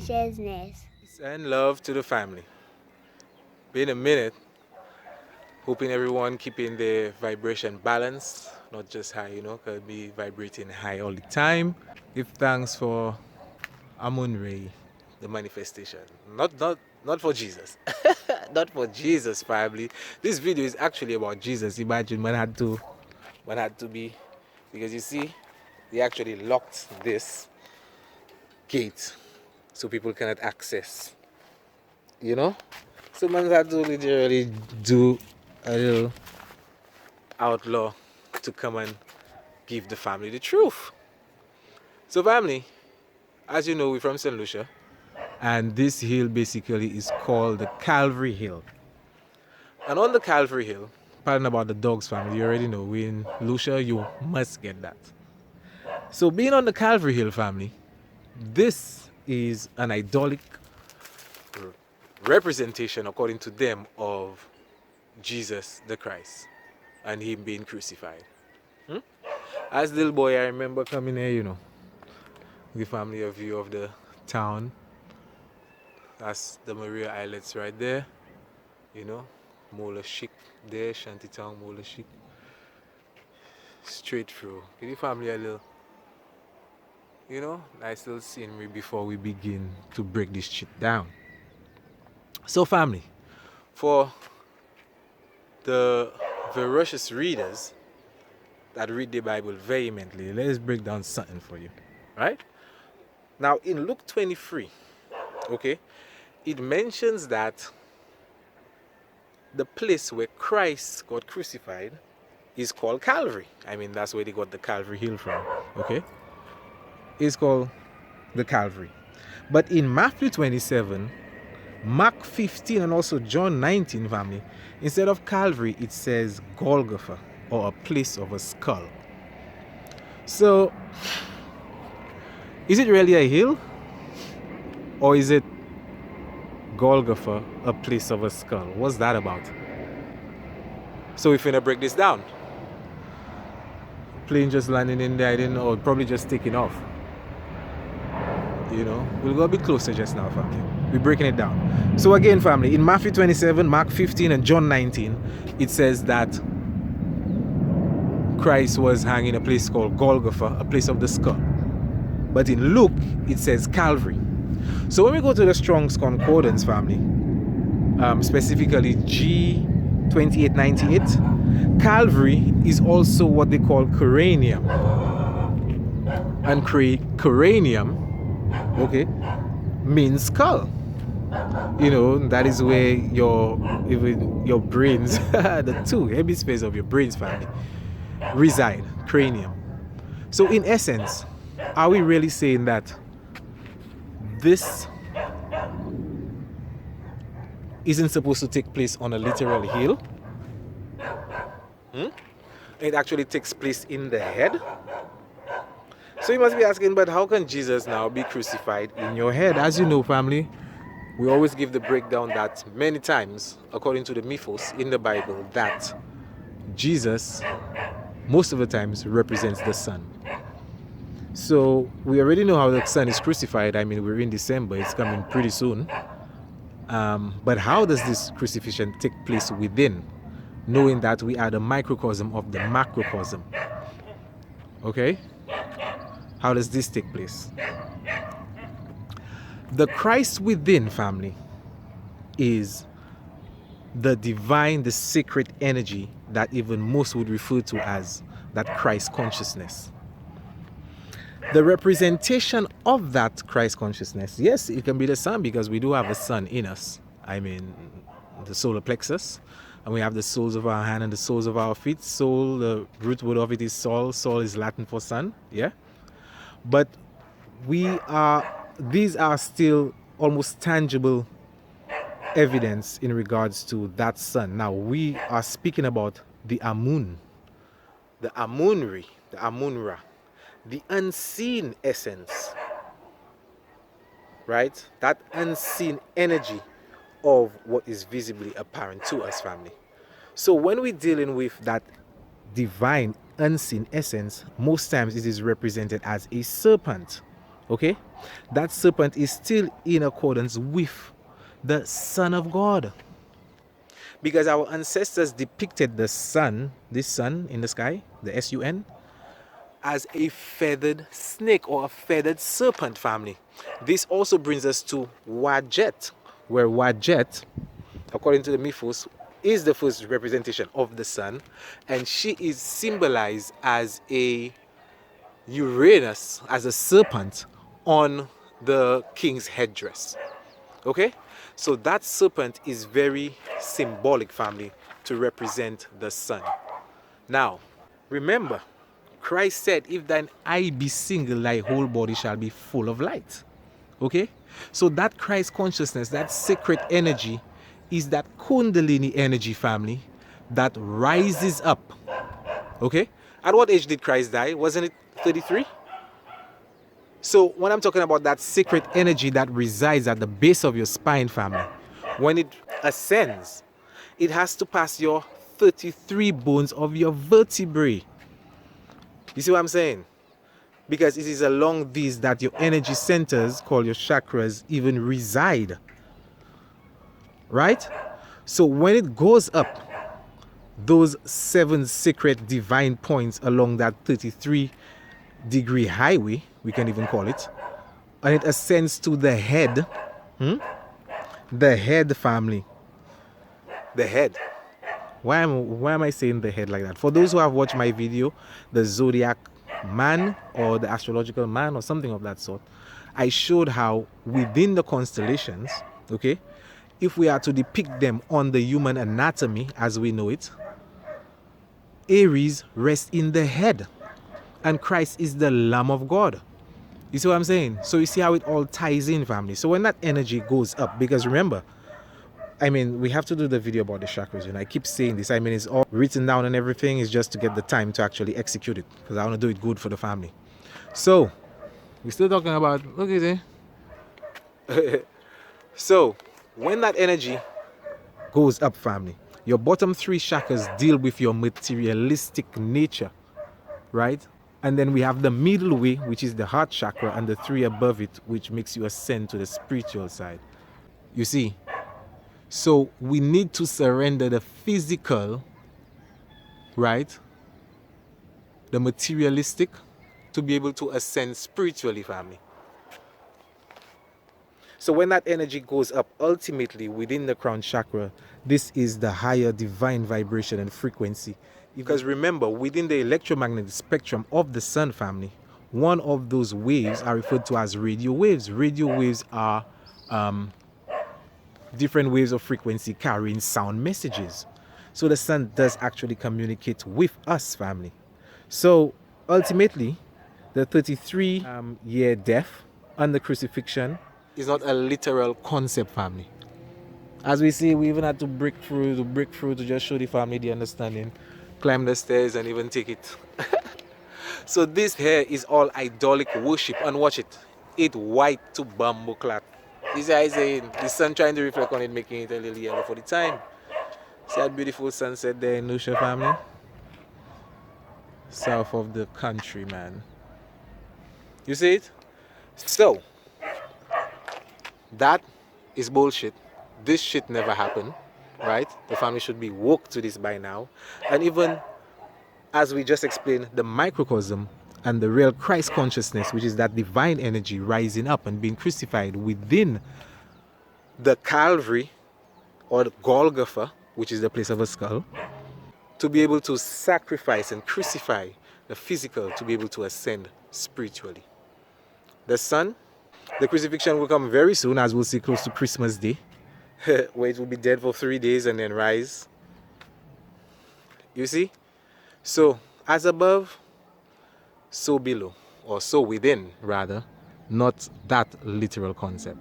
consciousness. Peace and love to the family. Been a minute. Hoping everyone keeping their vibration balanced, not just high, could be vibrating high all the time. Give thanks for Amun Ray, the manifestation. Not for Jesus. Not for Jesus, family. This video is actually about Jesus. Imagine man had to be, because you see, they actually locked this gate so people cannot access. So man had to literally do a little outlaw to come and give the family the truth. So family, as you know, we're from St. Lucia, and this hill basically is called the Calvary Hill. And on the Calvary Hill, pardon about the dogs family, you already know, we in Lucia, you must get that. So being on the Calvary Hill family, this is an idolic representation, according to them, of Jesus the Christ and him being crucified. As little boy, I remember coming here, the family a view of the town. That's the Maria Islets right there, Mola Chic there, Shantytown, Mola Chic. Straight through. Give the family a little, nice little scenery before we begin to break this shit down. So family, for the voracious readers that read the Bible vehemently, let's break down something for you, right? Now in Luke 23, okay, it mentions that the place where Christ got crucified is called Calvary. I mean, that's where they got the Calvary Hill from, okay? It's called the Calvary. But in Matthew 27, Mark 15, and also John 19, family, instead of Calvary, it says Golgotha, or a place of a skull. So, is it really a hill? Or is it Golgotha, a place of a skull? What's that about? So we're finna break this down. Plane just landing in there, I didn't know, probably just taking off. We'll go a bit closer just now, family. We're breaking it down. So again, family, in Matthew 27, Mark 15, and John 19, it says that Christ was hanging in a place called Golgotha, a place of the skull. But in Luke, it says Calvary. So when we go to the Strong's Concordance, family, specifically G2898, Calvary is also what they call Coranium. And Coranium, okay, means skull. That is where your brains, the two hemispheres of your brains, family, reside, cranium. So in essence, are we really saying that this isn't supposed to take place on a literal hill? It actually takes place in the head. So you must be asking, but how can Jesus now be crucified in your head? As you know, family, we always give the breakdown that many times, according to the mythos in the Bible, that Jesus, most of the times, represents the sun. So we already know how the sun is crucified. I mean, we're in December, it's coming pretty soon. But how does this crucifixion take place within, knowing that we are the microcosm of the macrocosm? Okay? How does this take place? The Christ within, family, is the divine, the sacred energy that even most would refer to as that Christ consciousness. The representation of that Christ consciousness, yes, it can be the sun, because we do have a sun in us. I mean, the solar plexus, and we have the soles of our hand and the soles of our feet. Soul, the root word of it is sol. Sol is Latin for sun, yeah? But these are still almost tangible evidence in regards to that sun. Now we are speaking about the Amun, the Amunri, the Amunra, the unseen essence, right? That unseen energy of what is visibly apparent to us, family. So when we're dealing with that divine unseen essence, most times it is represented as a serpent Okay? That serpent is still in accordance with the Son of God. Because our ancestors depicted the sun, this sun in the sky, the sun, as a feathered snake or a feathered serpent, family. This also brings us to Wadjet, where Wadjet, according to the mythos, is the first representation of the sun, and she is symbolized as a Uranus, as a serpent on the king's headdress. Okay? So that serpent is very symbolic, family, to represent the sun. Now, remember, Christ said, if thine eye be single, thy whole body shall be full of light. Okay? So that Christ consciousness, that sacred energy, is that Kundalini energy, family, that rises up. Okay? At what age did Christ die? Wasn't it 33? So when I'm talking about that sacred energy that resides at the base of your spine, family, when it ascends, it has to pass your 33 bones of your vertebrae. You see what I'm saying? Because it is along these that your energy centers, called your chakras, even reside. Right? So when it goes up, those 7 sacred divine points along that 33-degree highway, we can even call it, and it ascends to the head, the head, family, the head. Why am I saying the head like that? For those who have watched my video, the zodiac man or the astrological man or something of that sort, I showed how within the constellations, okay, if we are to depict them on the human anatomy as we know it, Aries rests in the head and Christ is the Lamb of God. You see what I'm saying? So you see how it all ties in, family. So when that energy goes up, because remember, I mean, we have to do the video about the chakras, and I keep saying this. I mean, it's all written down and everything. It's just to get the time to actually execute it, because I want to do it good for the family. So, we're still talking about, look at it. So, when that energy goes up, family, your bottom 3 chakras deal with your materialistic nature, right? And then we have the middle way, which is the heart chakra, and the 3 above it, which makes you ascend to the spiritual side. You see? So we need to surrender the physical, right? The materialistic, to be able to ascend spiritually, family. So when that energy goes up, ultimately within the crown chakra, this is the higher divine vibration and frequency. Because remember, within the electromagnetic spectrum of the sun, family, one of those waves are referred to as radio waves. Radio waves are different waves of frequency carrying sound messages. So the sun does actually communicate with us, family. So ultimately, the 33-year death and the crucifixion is not a literal concept, family. As we see, we even had to break through to just show the family the understanding, climb the stairs and even take it. So this here is all idolic worship, and watch it. It white to bamboo clock. This guy is saying the sun trying to reflect on it, making it a little yellow for the time. See that beautiful sunset there in Lucia, family? South of the country, man. You see it? So, that is bullshit. This shit never happened, right? The family should be woke to this by now. And even, as we just explained, the microcosm and the real Christ consciousness, which is that divine energy rising up and being crucified within the Calvary or the Golgotha, which is the place of a skull, to be able to sacrifice and crucify the physical to be able to ascend spiritually. The sun, the crucifixion will come very soon, as we'll see close to Christmas Day, where it will be dead for 3 days and then rise. You see? So, as above, so below, or so within, rather, not that literal concept.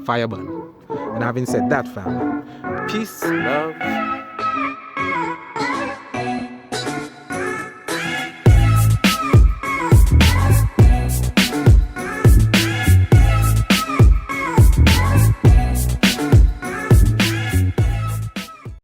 Fire burn. And having said that, family, peace, love.